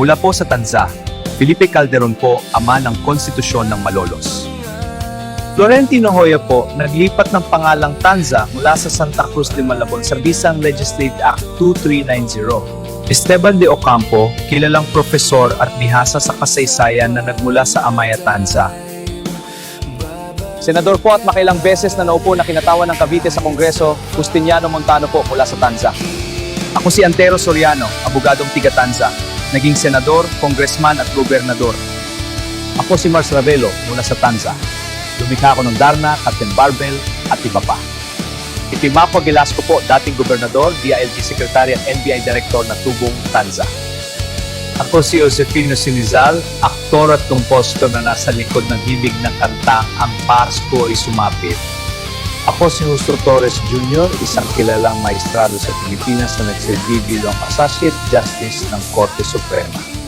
Mula po sa Tanza, Felipe Calderon po, ama ng konstitusyon ng Malolos. Florentino Hoya po, naglipat ng pangalang Tanza mula sa Santa Cruz de Malabon sa Bisang Legislative Act 2390. Esteban de Ocampo, kilalang profesor at bihasa sa kasaysayan na nagmula sa Amaya, Tanza. Senador po at makilang beses na naupo na kinatawan ng Cavite sa Kongreso, Justiniano Montano po mula sa Tanza. Ako si Antero Soriano, abogadong tiga Tanza, naging senador, congressman at gobernador. Ako si Mars Ravelo mula sa Tanza. Lumikha ako ng Darna, Captain Barbell at iba pa. Ipimaco Velasco po, dating gobernador, DILG Secretary at NBI Director na Tubong, Tanza. Ako si Josefino Sinizal, aktor at kompositor na nasa likod ng himig ng kantang Ang Pasko ay Sumapit. Ako si Justo Torres Jr., isang kilalang maestrado sa Pilipinas na nagsilbi bilang Associate Justice ng Korte Suprema.